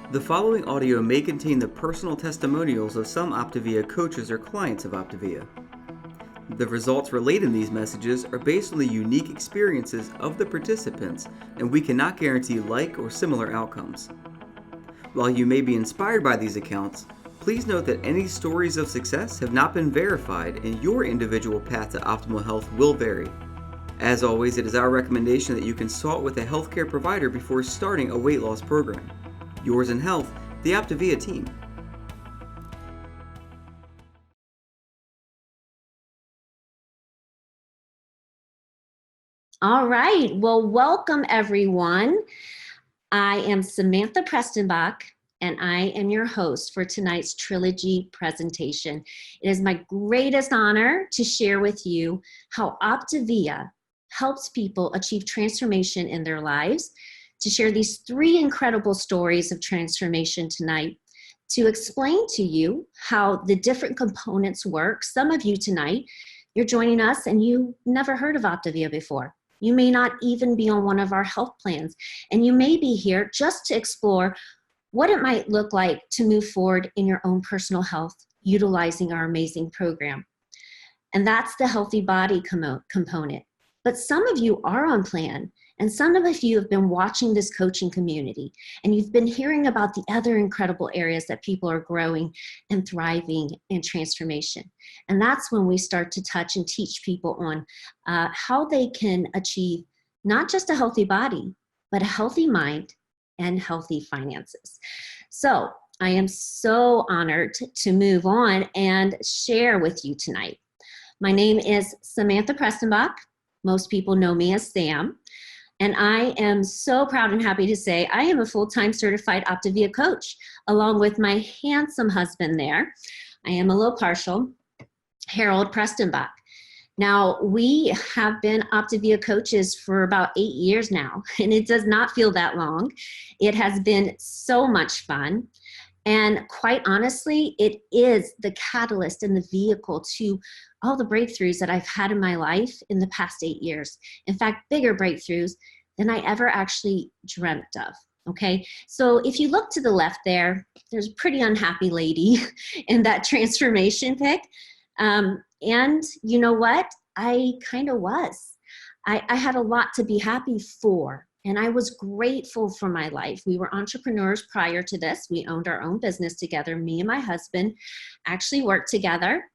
The following audio may contain the personal testimonials of some OPTAVIA coaches or clients of OPTAVIA. The results relayed in these messages are based on the unique experiences of the participants, and we cannot guarantee like or similar outcomes. While you may be inspired by these accounts, please note that any stories of success have not been verified and your individual path to optimal health will vary. As always, it is our recommendation that you consult with a healthcare provider before starting a weight loss program. Yours in health, the OPTAVIA team. All right, well, welcome everyone. I am Samantha Prestenbach, and I am your host for tonight's Trilogy presentation. It is my greatest honor to share with you how OPTAVIA helps people achieve transformation in their lives, to share these three incredible stories of transformation tonight, to explain to you how the different components work. Some of you tonight, you're joining us and you never heard of OPTAVIA before. You may not even be on one of our health plans, and you may be here just to explore what it might look like to move forward in your own personal health utilizing our amazing program. And that's the healthy body component. But some of you are on plan, and some of you have been watching this coaching community, and you've been hearing about the other incredible areas that people are growing and thriving in transformation. And that's when we start to touch and teach people on how they can achieve not just a healthy body, but a healthy mind and healthy finances. So I am so honored to move on and share with you tonight. My name is Samantha Prestenbach. Most people know me as Sam. And I am so proud and happy to say I am a full-time certified OPTAVIA coach, along with my handsome husband there. I am a little partial, Harold Prestenbach. Now, we have been OPTAVIA coaches for about 8 years now, and it does not feel that long. It has been so much fun. And quite honestly, it is the catalyst and the vehicle to all the breakthroughs that I've had in my life in the past 8 years. In fact, bigger breakthroughs than I ever actually dreamt of. Okay, so if you look to the left there, there's a pretty unhappy lady in that transformation pic. And you know what? I kind of was. I had a lot to be happy for. And I was grateful for my life. We were entrepreneurs prior to this. We owned our own business together. Me and my husband actually worked together.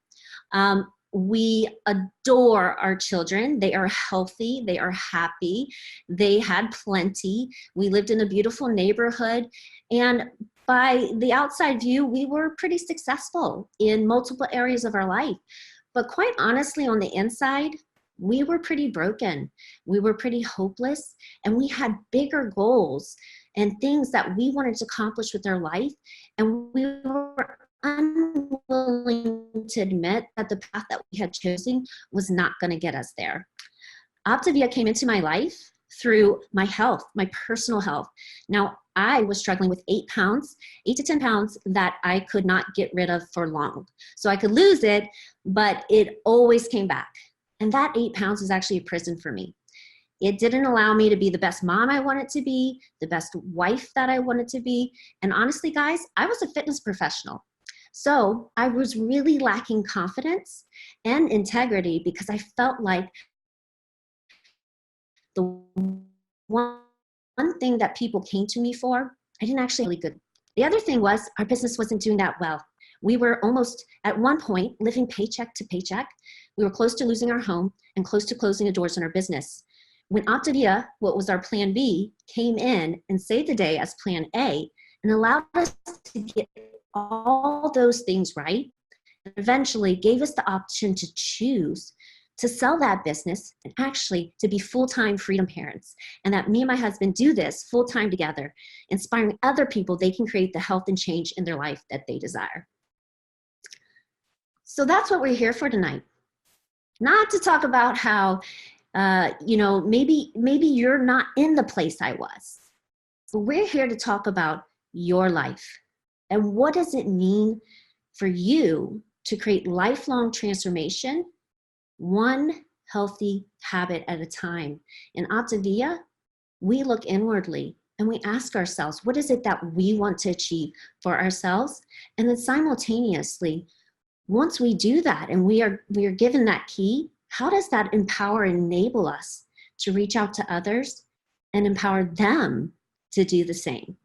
We adore our children. They are healthy. They are happy. They had plenty. We lived in a beautiful neighborhood. And by the outside view, we were pretty successful in multiple areas of our life. But quite honestly, on the inside, we were pretty broken. We were pretty hopeless, and we had bigger goals and things that we wanted to accomplish with our life. And we were unwilling to admit that the path that we had chosen was not going to get us there. OPTAVIA came into my life through my health, my personal health. Now, I was struggling with 8 to 10 pounds that I could not get rid of for long. So I could lose it, but it always came back. And that 8 pounds is actually a prison for me. It didn't allow me to be the best mom I wanted to be, the best wife that I wanted to be. And honestly, guys, I was a fitness professional. So I was really lacking confidence and integrity because I felt like the one thing that people came to me for, I didn't actually really good. The other thing was our business wasn't doing that well. We were almost at one point living paycheck to paycheck. We were close to losing our home and close to closing the doors on our business. When OPTAVIA, what was our plan B, came in and saved the day as plan A and allowed us to get all those things right, and eventually gave us the option to choose to sell that business and actually to be full-time freedom parents. And that me and my husband do this full-time together, inspiring other people they can create the health and change in their life that they desire. So that's what we're here for tonight. Not to talk about how, maybe you're not in the place I was. But we're here to talk about your life. And what does it mean for you to create lifelong transformation, one healthy habit at a time? In OPTAVIA, we look inwardly and we ask ourselves, what is it that we want to achieve for ourselves? And then simultaneously, once we do that and we are given that key, how does that empower and enable us to reach out to others and empower them to do the same?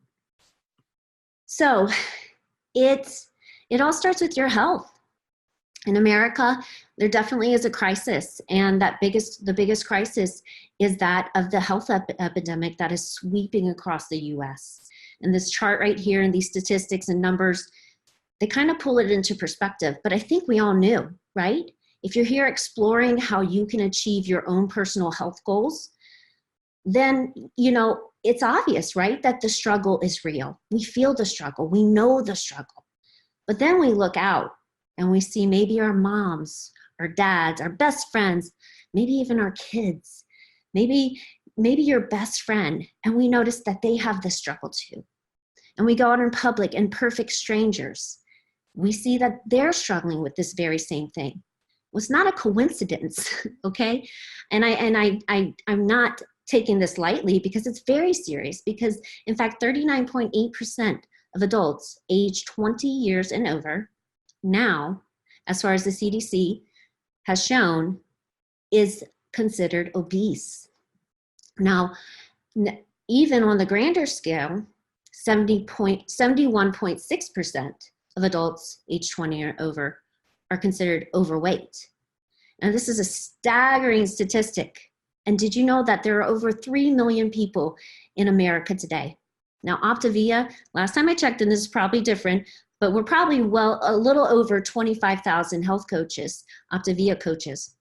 So it all starts with your health. In America, there definitely is a crisis, and the biggest crisis is that of the health epidemic that is sweeping across the US. And this chart right here and these statistics and numbers, they kind of pull it into perspective, but I think we all knew, right? If you're here exploring how you can achieve your own personal health goals, then, it's obvious, right, that the struggle is real. We feel the struggle. We know the struggle. But then we look out and we see maybe our moms, our dads, our best friends, maybe even our kids, maybe your best friend, and we notice that they have the struggle too. And we go out in public and perfect strangers, we see that they're struggling with this very same thing. Well, it's not a coincidence, okay? And I'm not taking this lightly because it's very serious, because in fact, 39.8% of adults aged 20 years and over now, as far as the CDC has shown, is considered obese. Now, even on the grander scale, 71.6% of adults aged 20 or over are considered overweight. Now, this is a staggering statistic. And did you know that there are over 3 million people in America today? Now, OPTAVIA, last time I checked, and this is probably different, but we're probably a little over 25,000 health coaches, OPTAVIA coaches.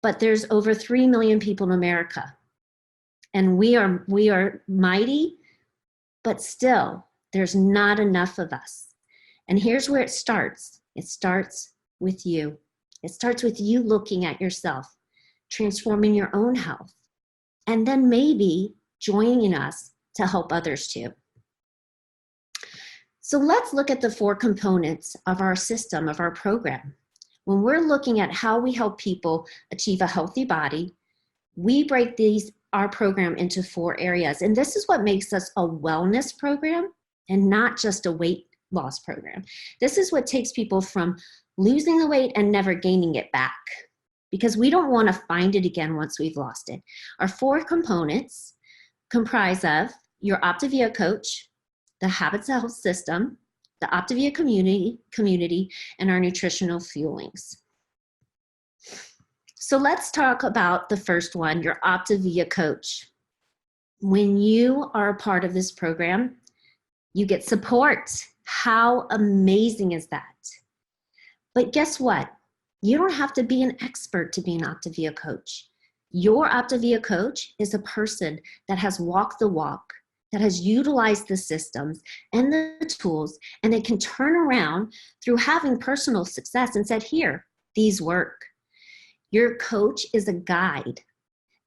But there's over 3 million people in America. And we are mighty, but still, there's not enough of us. And here's where it starts. It starts with you. It starts with you looking at yourself, transforming your own health, and then maybe joining us to help others too. So let's look at the 4 components of our system, of our program. When we're looking at how we help people achieve a healthy body, we break our program into 4 areas. And this is what makes us a wellness program and not just a weight loss program. This is what takes people from losing the weight and never gaining it back, because we don't want to find it again once we've lost it. Our 4 components comprise of your OPTAVIA coach, the Habits Health System, the OPTAVIA community, and our nutritional fuelings. So let's talk about the first one, your OPTAVIA coach. When you are a part of this program, you get support. How amazing is that? But guess what? You don't have to be an expert to be an OPTAVIA coach. Your OPTAVIA coach is a person that has walked the walk, that has utilized the systems and the tools, and they can turn around through having personal success and said, here, these work. Your coach is a guide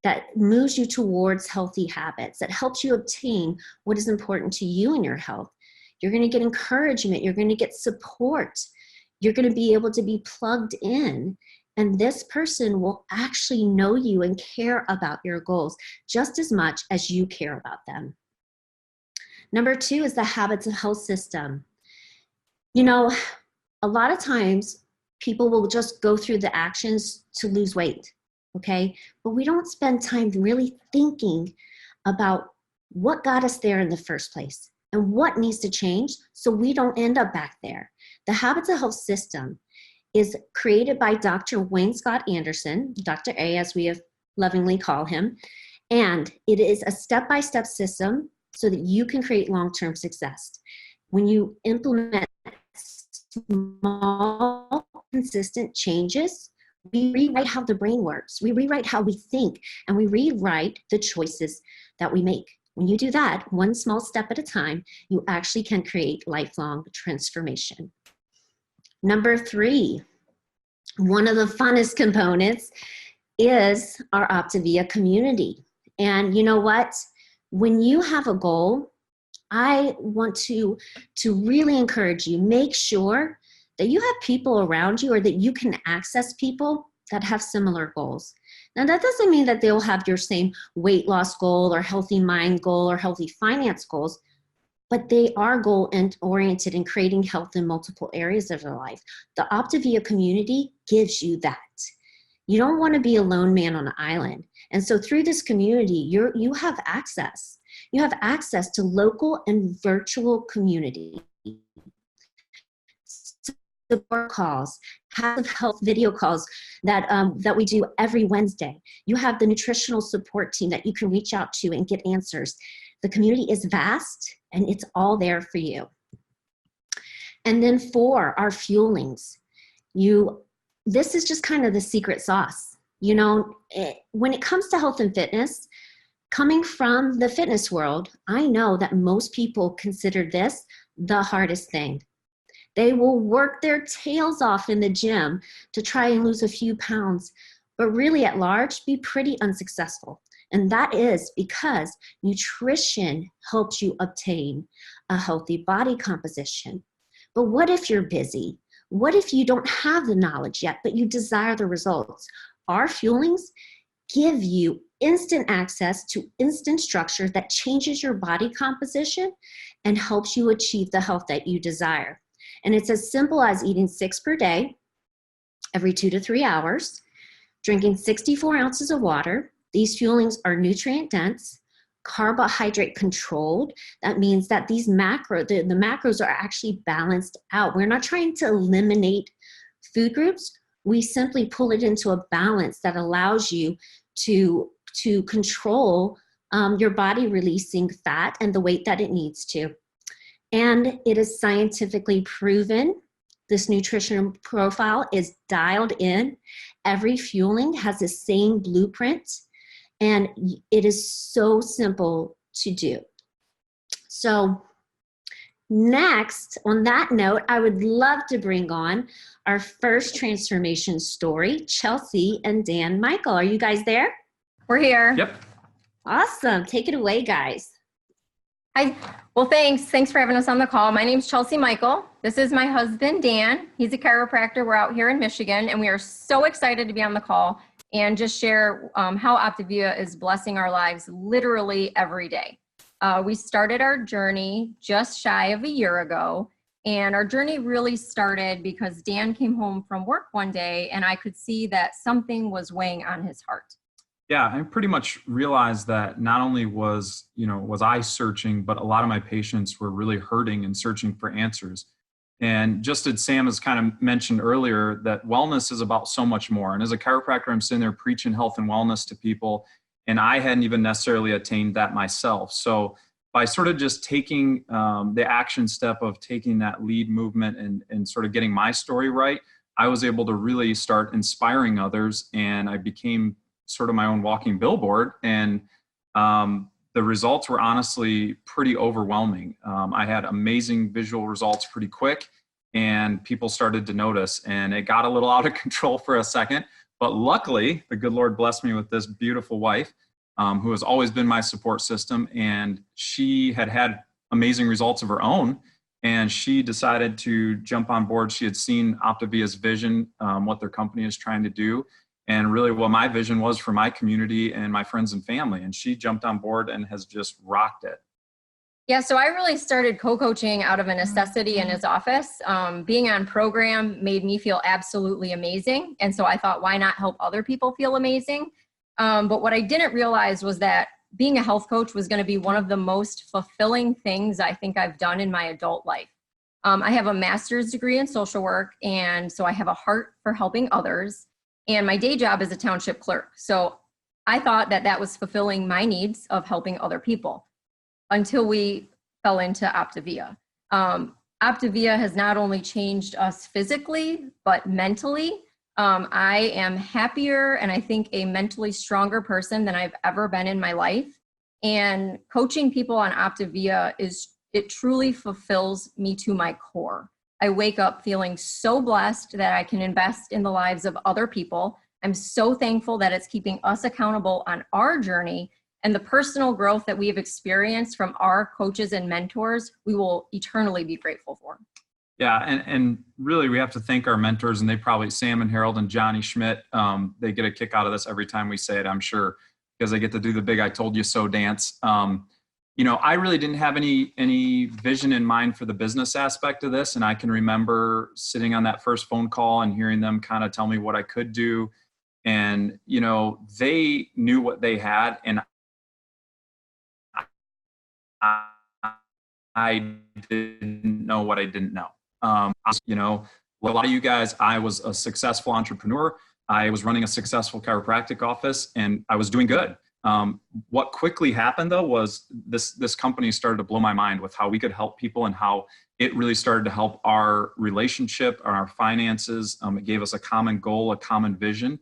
that moves you towards healthy habits, that helps you obtain what is important to you in your health. You're going to get encouragement. You're going to get support. You're going to be able to be plugged in. And this person will actually know you and care about your goals just as much as you care about them. Number 2 is the Habits of Health System. A lot of times people will just go through the actions to lose weight, okay? But we don't spend time really thinking about what got us there in the first place and what needs to change so we don't end up back there. The Habits of Health System is created by Dr. Wayne Scott Anderson, Dr. A, as we have lovingly call him, and it is a step-by-step system so that you can create long-term success. When you implement small, consistent changes, we rewrite how the brain works, we rewrite how we think, and we rewrite the choices that we make. When you do that, one small step at a time, you actually can create lifelong transformation. Number 3, one of the funnest components is our OPTAVIA community. And you know what? When you have a goal, I want to really encourage you, make sure that you have people around you or that you can access people that have similar goals. Now, that doesn't mean that they'll have your same weight loss goal or healthy mind goal or healthy finance goals, but they are goal-oriented in creating health in multiple areas of their life. The OPTAVIA community gives you that. You don't want to be a lone man on an island. And so through this community, you have access. You have access to local and virtual community support calls, health video calls that we do every Wednesday. You have the nutritional support team that you can reach out to and get answers. The community is vast and it's all there for you. And then for our fuelings, this is just kind of the secret sauce. You know, when it comes to health and fitness, coming from the fitness world, I know that most people consider this the hardest thing. They will work their tails off in the gym to try and lose a few pounds, but really at large be pretty unsuccessful. And that is because nutrition helps you obtain a healthy body composition. But what if you're busy? What if you don't have the knowledge yet, but you desire the results? Our fuelings give you instant access to instant structure that changes your body composition and helps you achieve the health that you desire. And it's as simple as eating 6 per day, every 2 to 3 hours, drinking 64 ounces of water. These fuelings are nutrient dense, carbohydrate controlled. That means that these the macros are actually balanced out. We're not trying to eliminate food groups. We simply pull it into a balance that allows you to control your body releasing fat and the weight that it needs to. And it is scientifically proven. This nutrition profile is dialed in. Every fueling has the same blueprint, and it is so simple to do. So next, on that note, I would love to bring on our first transformation story, Chelsey and Dan. Mikel, are you guys there? We're here. Yep. Awesome. Take it away, guys. Hi. Well, thanks. Thanks for having us on the call. My name's Chelsey Mikel. This is my husband, Dan. He's a chiropractor. We're out here in Michigan, and we are so excited to be on the call and just share how OPTAVIA is blessing our lives literally every day. We started our journey just shy of a year ago, and our journey really started because Dan came home from work one day, and I could see that something was weighing on his heart. Yeah, I pretty much realized that not only was I searching, but a lot of my patients were really hurting and searching for answers. And just as Sam has kind of mentioned earlier, that wellness is about so much more. And as a chiropractor, I'm sitting there preaching health and wellness to people, and I hadn't even necessarily attained that myself. So by sort of just taking the action step of taking that lead movement and sort of getting my story right, I was able to really start inspiring others, and I became sort of my own walking billboard. And the results were honestly pretty overwhelming. I had amazing visual results pretty quick, and people started to notice, and it got a little out of control for a second. But luckily, the good Lord blessed me with this beautiful wife who has always been my support system. And she had amazing results of her own. And she decided to jump on board. She had seen OPTAVIA's vision, what their company is trying to do, and really what my vision was for my community and my friends and family. And she jumped on board and has just rocked it. Yeah, so I really started co-coaching out of a necessity in his office. Being on program made me feel absolutely amazing. And so I thought, why not help other people feel amazing? But what I didn't realize was that being a health coach was going to be one of the most fulfilling things I think I've done in my adult life. I have a master's degree in social work, and so I have a heart for helping others. And my day job is a township clerk. So I thought that was fulfilling my needs of helping other people until we fell into OPTAVIA. OPTAVIA has not only changed us physically, but mentally. I am happier and I think a mentally stronger person than I've ever been in my life. And coaching people on OPTAVIA it truly fulfills me to my core. I wake up feeling so blessed that I can invest in the lives of other people. I'm so thankful that it's keeping us accountable on our journey, and the personal growth that we have experienced from our coaches and mentors, we will eternally be grateful for. Yeah, and really we have to thank our mentors, and they probably, Sam and Harold and Johnny Schmidt, they get a kick out of this every time we say it, I'm sure, because they get to do the big "I told you so" dance. I really didn't have any vision in mind for the business aspect of this, and I can remember sitting on that first phone call and hearing them kind of tell me what I could do, and they knew what they had, and I didn't know what I didn't know. Like a lot of you guys, I was a successful entrepreneur. I was running a successful chiropractic office, and I was doing good. What quickly happened, though, was this company started to blow my mind with how we could help people and how it really started to help our relationship, our finances. It gave us a common goal, a common vision.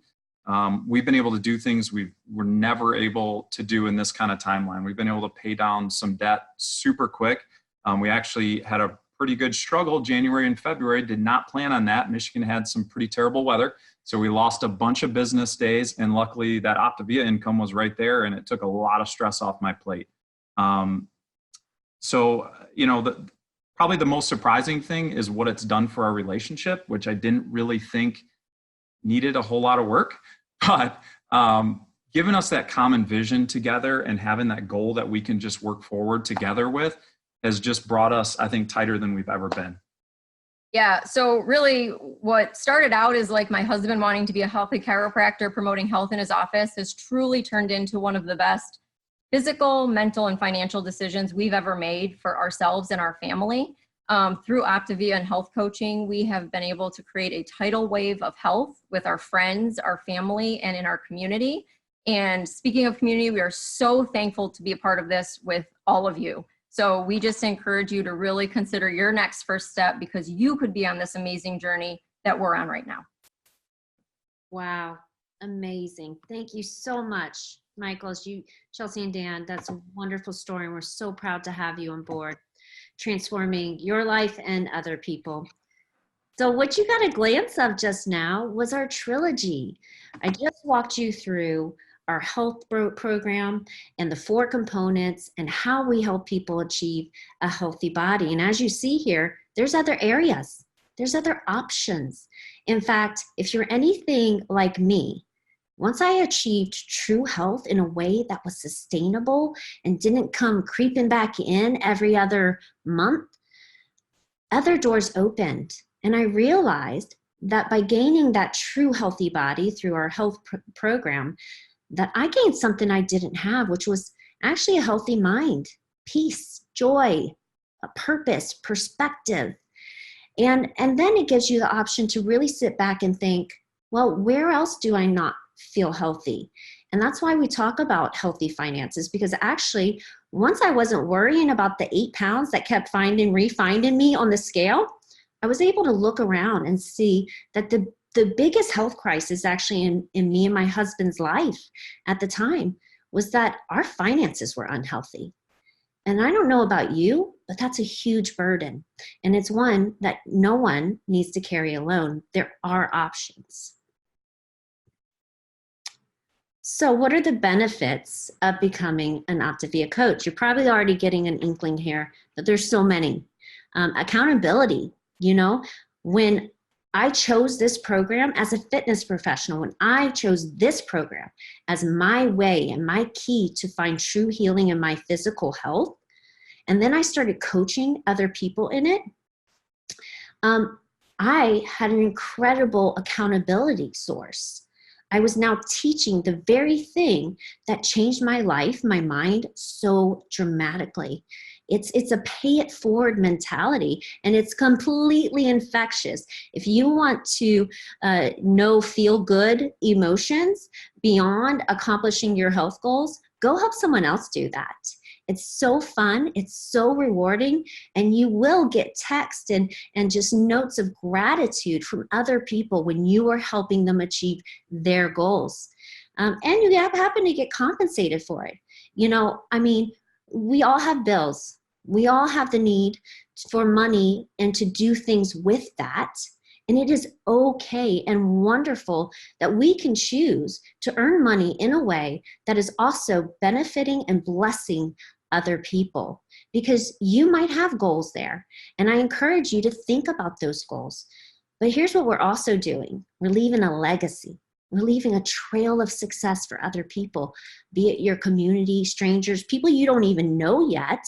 We've been able to do things we were never able to do in this kind of timeline. We've been able to pay down some debt super quick. We actually had a pretty good struggle January and February, did not plan on that. Michigan had some pretty terrible weather. So we lost a bunch of business days, and luckily that OPTAVIA income was right there, and it took a lot of stress off my plate. Probably the most surprising thing is what it's done for our relationship, which I didn't really think needed a whole lot of work, but giving us that common vision together and having that goal that we can just work forward together with has just brought us, I think, tighter than we've ever been. Yeah. So really what started out as like my husband wanting to be a healthy chiropractor, promoting health in his office, has truly turned into one of the best physical, mental, and financial decisions we've ever made for ourselves and our family. Through OPTAVIA and health coaching, we have been able to create a tidal wave of health with our friends, our family, and in our community. And speaking of community, we are so thankful to be a part of this with all of you. So we just encourage you to really consider your next first step, because you could be on this amazing journey that we're on right now. Wow. Amazing. Thank you so much, Michael. Chelsey and Dan, that's a wonderful story. And we're so proud to have you on board, transforming your life and other people. So what you got a glance of just now was our trilogy. I just walked you through our health program and the 4 components and how we help people achieve a healthy body. And as you see here, there's other areas, there's other options. In fact, if you're anything like me, once I achieved true health in a way that was sustainable and didn't come creeping back in every other month, other doors opened. And I realized that by gaining that true healthy body through our health program, that I gained something I didn't have, which was actually a healthy mind, peace, joy, a purpose, perspective. And then it gives you the option to really sit back and think, well, where else do I not feel healthy? And that's why we talk about healthy finances, because actually, once I wasn't worrying about the 8 pounds that kept refinding me on the scale, I was able to look around and see that the biggest health crisis actually in me and my husband's life at the time was that our finances were unhealthy. And I don't know about you, but that's a huge burden. And it's one that no one needs to carry alone. There are options. So what are the benefits of becoming an OPTAVIA coach? You're probably already getting an inkling here, but there's so many. Accountability, when I chose this program as a fitness professional, when I chose this program as my way and my key to find true healing in my physical health, and then I started coaching other people in it, I had an incredible accountability source. I was now teaching the very thing that changed my life, my mind, so dramatically. It's a pay it forward mentality, and it's completely infectious. If you want to know feel good emotions beyond accomplishing your health goals, go help someone else do that. It's so fun, it's so rewarding, and you will get text and just notes of gratitude from other people when you are helping them achieve their goals. And you happen to get compensated for it. We all have bills. We all have the need for money and to do things with that. And it is okay and wonderful that we can choose to earn money in a way that is also benefiting and blessing other people, because you might have goals there. And I encourage you to think about those goals. But here's what we're also doing. We're leaving a legacy. We're leaving a trail of success for other people, be it your community, strangers, people you don't even know yet,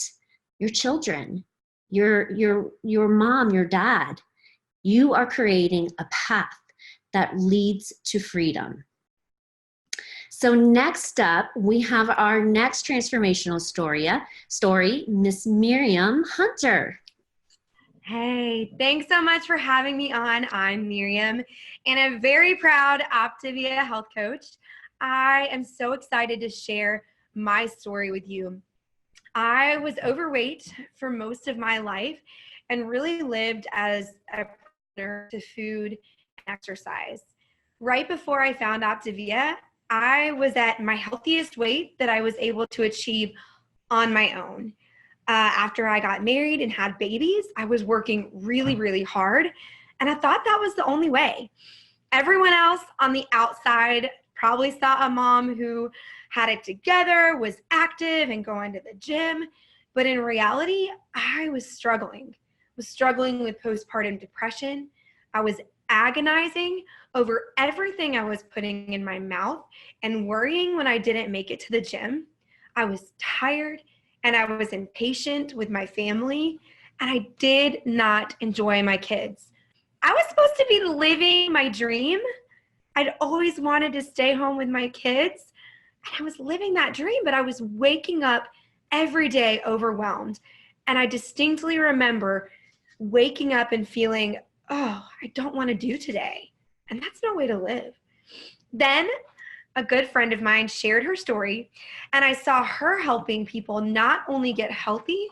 your children, your mom, your dad. You are creating a path that leads to freedom. So next up, we have our next transformational story, Miss Miriam Hunter. Hey, thanks so much for having me on. I'm Miriam, and I'm very proud OPTAVIA health coach. I am so excited to share my story with you. I was overweight for most of my life and really lived as a prisoner to food and exercise. Right before I found OPTAVIA, I was at my healthiest weight that I was able to achieve on my own. After I got married and had babies, I was working really, really hard, and I thought that was the only way. Everyone else on the outside probably saw a mom who had it together, was active and going to the gym, but in reality, I was struggling with postpartum depression. I was agonizing over everything I was putting in my mouth and worrying when I didn't make it to the gym. I was tired and I was impatient with my family, and I did not enjoy my kids. I was supposed to be living my dream. I'd always wanted to stay home with my kids, and I was living that dream, but I was waking up every day overwhelmed. And I distinctly remember waking up and feeling, oh, I don't want to do today. And that's no way to live. Then a good friend of mine shared her story, and I saw her helping people not only get healthy,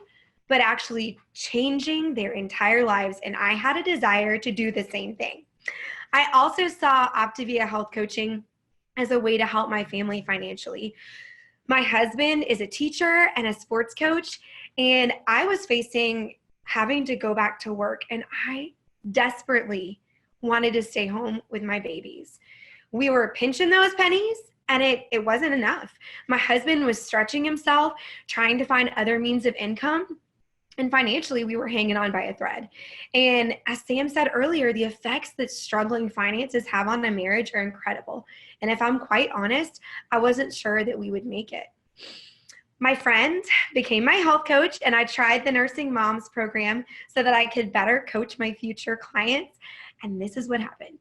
but actually changing their entire lives. And I had a desire to do the same thing. I also saw OPTAVIA Health Coaching as a way to help my family financially. My husband is a teacher and a sports coach, and I was facing having to go back to work, and I desperately wanted to stay home with my babies. We were pinching those pennies, and it wasn't enough. My husband was stretching himself, trying to find other means of income, and financially we were hanging on by a thread. And as Sam said earlier, the effects that struggling finances have on a marriage are incredible. And if I'm quite honest, I wasn't sure that we would make it. My friend became my health coach, and I tried the Nursing Moms program so that I could better coach my future clients. And this is what happened.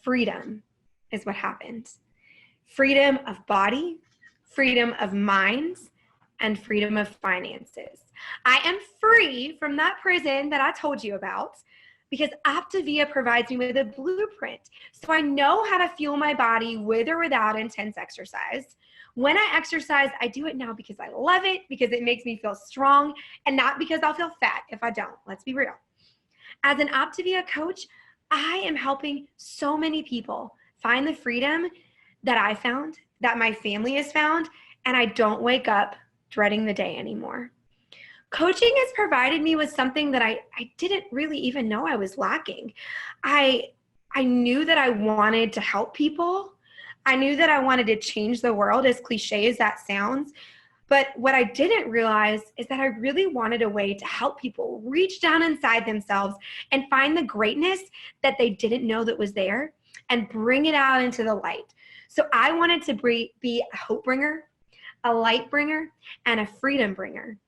Freedom is what happened. Freedom of body, freedom of minds, and freedom of finances. I am free from that prison that I told you about because OPTAVIA provides me with a blueprint. So I know how to fuel my body with or without intense exercise. When I exercise, I do it now because I love it, because it makes me feel strong, and not because I'll feel fat if I don't. Let's be real. As an OPTAVIA coach, I am helping so many people find the freedom that I found, that my family has found, and I don't wake up dreading the day anymore. Coaching has provided me with something that I didn't really even know I was lacking. I knew that I wanted to help people. I knew that I wanted to change the world, as cliche as that sounds. But what I didn't realize is that I really wanted a way to help people reach down inside themselves and find the greatness that they didn't know that was there and bring it out into the light. So I wanted to be a hope bringer, a light bringer, and a freedom bringer.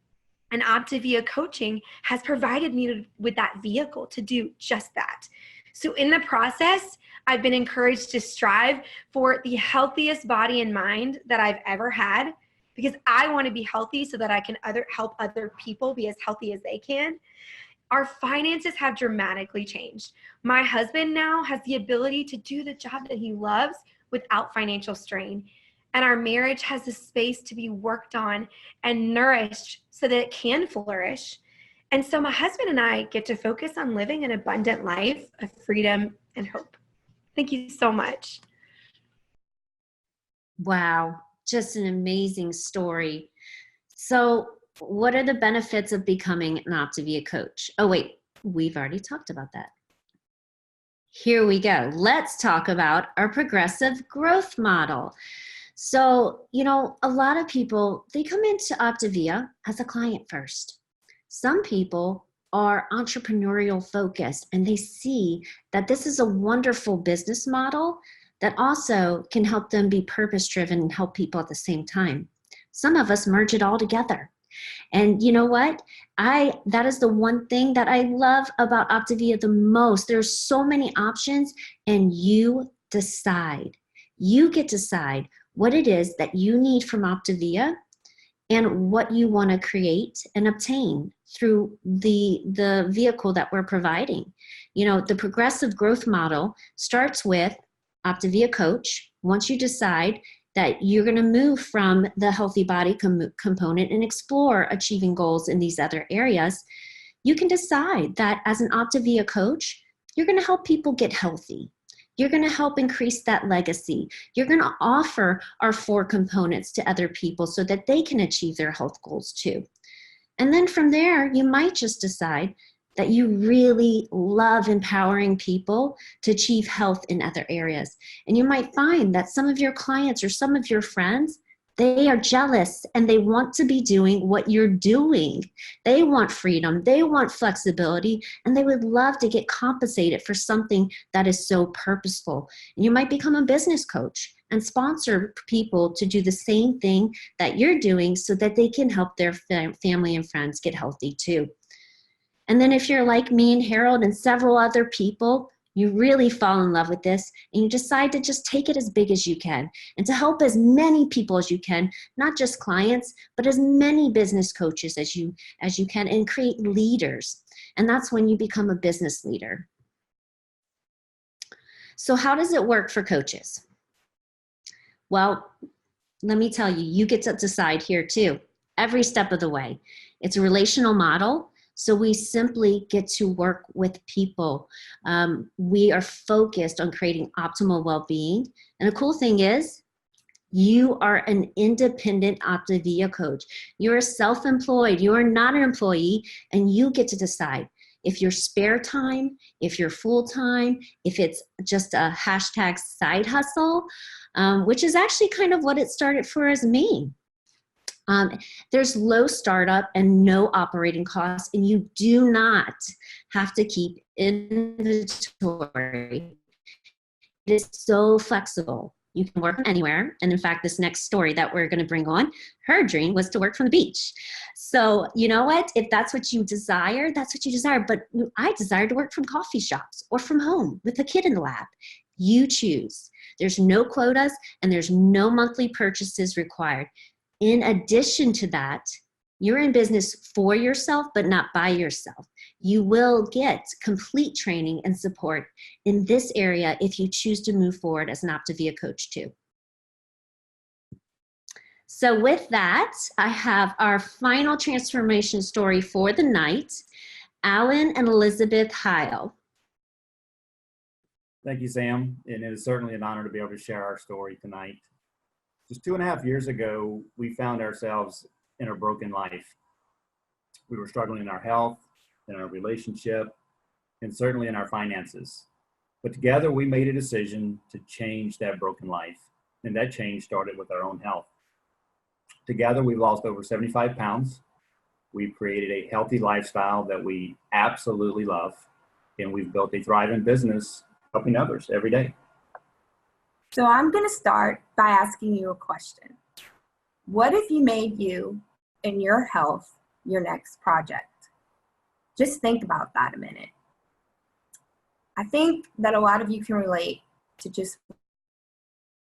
And OPTAVIA Coaching has provided me with that vehicle to do just that. So in the process, I've been encouraged to strive for the healthiest body and mind that I've ever had, because I want to be healthy so that I can help other people be as healthy as they can. Our finances have dramatically changed. My husband now has the ability to do the job that he loves without financial strain. And our marriage has the space to be worked on and nourished so that it can flourish. And so my husband and I get to focus on living an abundant life of freedom and hope. Thank you so much. Wow, just an amazing story. So what are the benefits of becoming an OPTAVIA coach? Oh, wait, we've already talked about that. Here we go. Let's talk about our progressive growth model. So, a lot of people, they come into OPTAVIA as a client first. Some people are entrepreneurial focused and they see that this is a wonderful business model that also can help them be purpose driven and help people at the same time. Some of us merge it all together. And you know what? That is the one thing that I love about OPTAVIA the most. There's so many options and you decide. You get to decide what it is that you need from OPTAVIA and what you want to create and obtain through the vehicle that we're providing. The progressive growth model starts with OPTAVIA Coach. Once you decide that you're going to move from the healthy body component and explore achieving goals in these other areas, you can decide that as an OPTAVIA coach, you're going to help people get healthy. You're going to help increase that legacy. You're going to offer our 4 components to other people so that they can achieve their health goals too. And then from there, you might just decide that you really love empowering people to achieve health in other areas. And you might find that some of your clients or some of your friends, they are jealous and they want to be doing what you're doing. They want freedom, they want flexibility, and they would love to get compensated for something that is so purposeful. And you might become a business coach and sponsor people to do the same thing that you're doing so that they can help their family and friends get healthy too. And then if you're like me and Harold and several other people, you really fall in love with this and you decide to just take it as big as you can and to help as many people as you can, not just clients, but as many business coaches as you can, and create leaders. And that's when you become a business leader. So how does it work for coaches? Well, let me tell you, you get to decide here too, every step of the way. It's a relational model. So we simply get to work with people. We are focused on creating optimal well-being. And the cool thing is, you are an independent OPTAVIA coach. You're self-employed. You are not an employee, and you get to decide if you're spare time, if you're full-time, if it's just a hashtag side hustle, which is actually kind of what it started for as me. There's low startup and no operating costs, and you do not have to keep inventory. It is so flexible. You can work from anywhere. And in fact, this next story that we're going to bring on, her dream was to work from the beach. So you know what? If that's what you desire, that's what you desire. But I desire to work from coffee shops or from home with a kid in the lab. You choose. There's no quotas and there's no monthly purchases required. In addition to that, you're in business for yourself, but not by yourself. You will get complete training and support in this area if you choose to move forward as an OPTAVIA coach too. So with that, I have our final transformation story for the night, Alan and Elizabeth Heil. Thank you, Sam. And it is certainly an honor to be able to share our story tonight. Just 2.5 years ago, we found ourselves in a broken life. We were struggling in our health, in our relationship, and certainly in our finances. But together we made a decision to change that broken life. And that change started with our own health. Together we lost over 75 pounds. We've created a healthy lifestyle that we absolutely love. And we've built a thriving business helping others every day. So I'm going to start by asking you a question. What if you made you and your health your next project? Just think about that a minute. I think that a lot of you can relate to just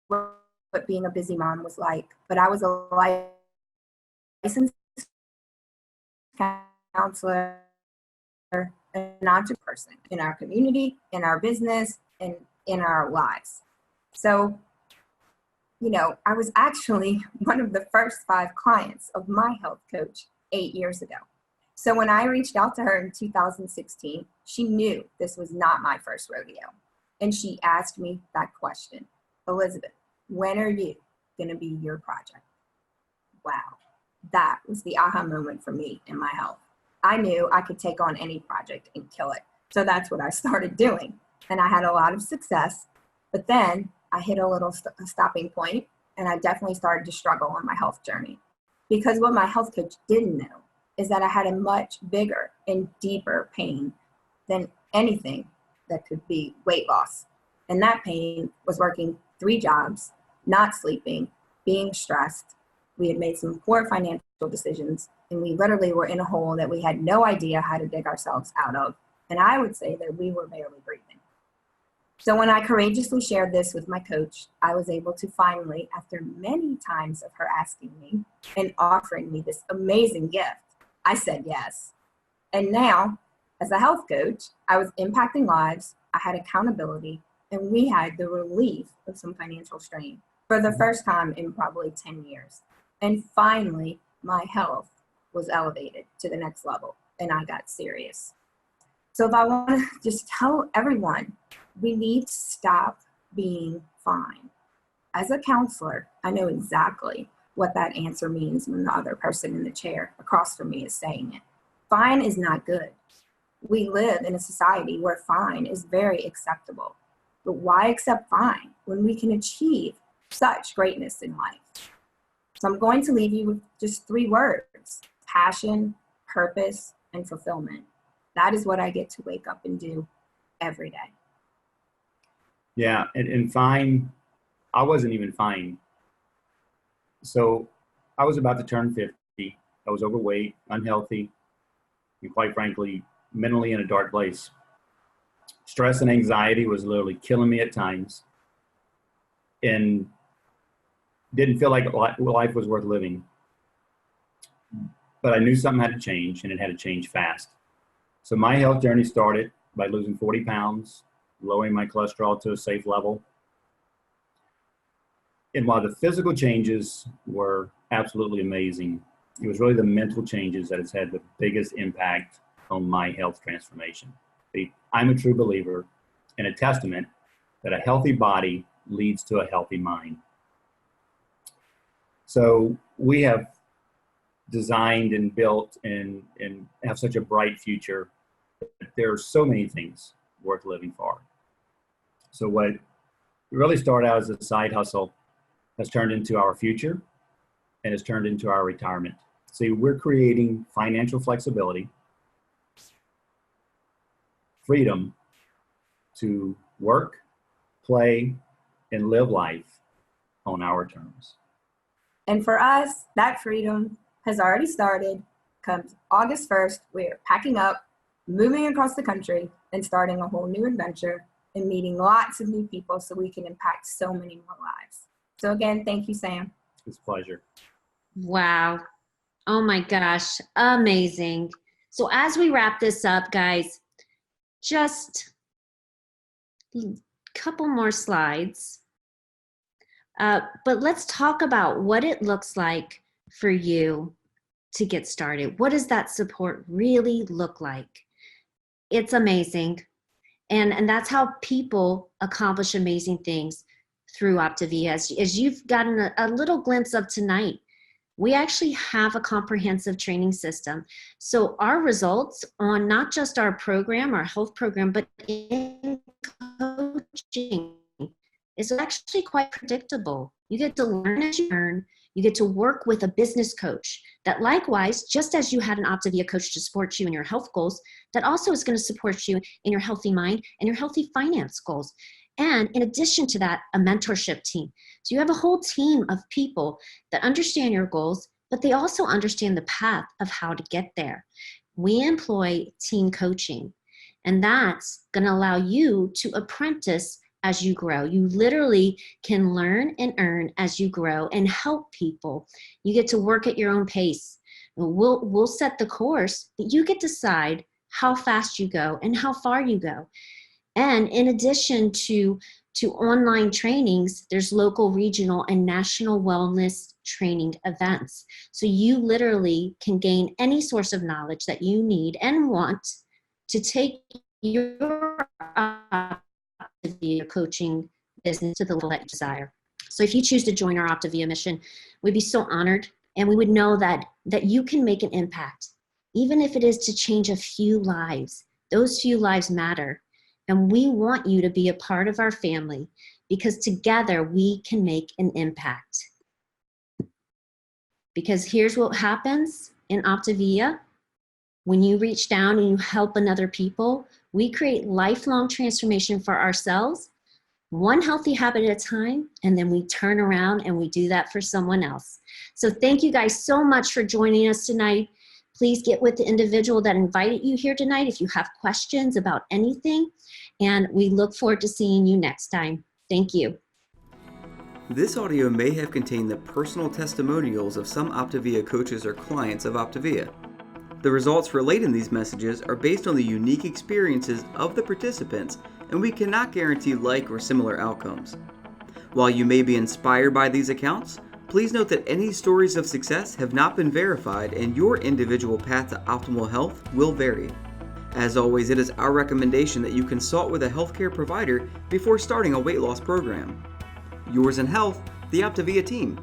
what being a busy mom was like, but I was a licensed counselor, an entrepreneur person in our community, in our business, and in our lives. So, you know, I was actually one of the first 5 clients of my health coach 8 years ago. So when I reached out to her in 2016, she knew this was not my first rodeo. And she asked me that question, Elizabeth, when are you going to be your project? Wow, that was the aha moment for me in my health. I knew I could take on any project and kill it. So that's what I started doing. And I had a lot of success. But then I hit a little stopping point and I definitely started to struggle on my health journey, because what my health coach didn't know is that I had a much bigger and deeper pain than anything that could be weight loss. And that pain was working 3 jobs, not sleeping, being stressed. We had made some poor financial decisions, and we literally were in a hole that we had no idea how to dig ourselves out of. And I would say that we were barely breathing. So when I courageously shared this with my coach, I was able to finally, after many times of her asking me and offering me this amazing gift, I said yes. And now, as a health coach, I was impacting lives, I had accountability, and we had the relief of some financial strain for the first time in probably 10 years. And finally, my health was elevated to the next level, and I got serious. So if I want to just tell everyone, we need to stop being fine. As a counselor, I know exactly what that answer means when the other person in the chair across from me is saying it. Fine is not good. We live in a society where fine is very acceptable. But why accept fine when we can achieve such greatness in life? So I'm going to leave you with just 3 words: passion, purpose, and fulfillment. That is what I get to wake up and do every day. Yeah, and fine, I wasn't even fine. So I was about to turn 50. I was overweight, unhealthy, and quite frankly, mentally in a dark place. Stress and anxiety was literally killing me at times, and didn't feel like life was worth living. But I knew something had to change, and it had to change fast. So my health journey started by losing 40 pounds, lowering my cholesterol to a safe level. And while the physical changes were absolutely amazing, it was really the mental changes that has had the biggest impact on my health transformation. I'm a true believer and a testament that a healthy body leads to a healthy mind. So we have designed and built and have such a bright future. There are so many things worth living for. So what really started out as a side hustle has turned into our future and has turned into our retirement. See, we're creating financial flexibility, freedom to work, play, and live life on our terms. And for us, that freedom has already started. Comes August 1st, we're packing up, moving across the country, and starting a whole new adventure and meeting lots of new people so we can impact so many more lives. So again, thank you, Sam. It's a pleasure. Wow. Oh my gosh. Amazing. So as we wrap this up, guys, just a couple more slides. But let's talk about what it looks like for you to get started. What does that support really look like? It's amazing. And that's how people accomplish amazing things through OPTAVIA. As you've gotten a little glimpse of tonight, we actually have a comprehensive training system. So our results on not just our program, our health program, but in coaching is actually quite predictable. You get to learn as you earn. You get to work with a business coach that likewise, just as you had an OPTAVIA coach to support you in your health goals, that also is going to support you in your healthy mind and your healthy finance goals. And in addition to that, a mentorship team. So you have a whole team of people that understand your goals, but they also understand the path of how to get there. We employ team coaching, and that's going to allow you to apprentice as you grow. You literally can learn and earn as you grow and help people. You get to work at your own pace. We'll set the course, but you get to decide how fast you go and how far you go. And in addition to online trainings, there's local, regional, and national wellness training events. So you literally can gain any source of knowledge that you need and want to take your OPTAVIA coaching business to the level that you desire. So if you choose to join our OPTAVIA mission, we'd be so honored, and we would know that you can make an impact, even if it is to change a few lives. Those few lives matter. And we want you to be a part of our family because together we can make an impact. Because here's what happens in OPTAVIA. When you reach down and you help another people, we create lifelong transformation for ourselves, one healthy habit at a time, and then we turn around and we do that for someone else. So thank you guys so much for joining us tonight. Please get with the individual that invited you here tonight if you have questions about anything, and we look forward to seeing you next time. Thank you. This audio may have contained the personal testimonials of some OPTAVIA coaches or clients of OPTAVIA. The results relayed in these messages are based on the unique experiences of the participants, and we cannot guarantee like or similar outcomes. While you may be inspired by these accounts, please note that any stories of success have not been verified and your individual path to optimal health will vary. As always, it is our recommendation that you consult with a healthcare provider before starting a weight loss program. Yours in health, the OPTAVIA team.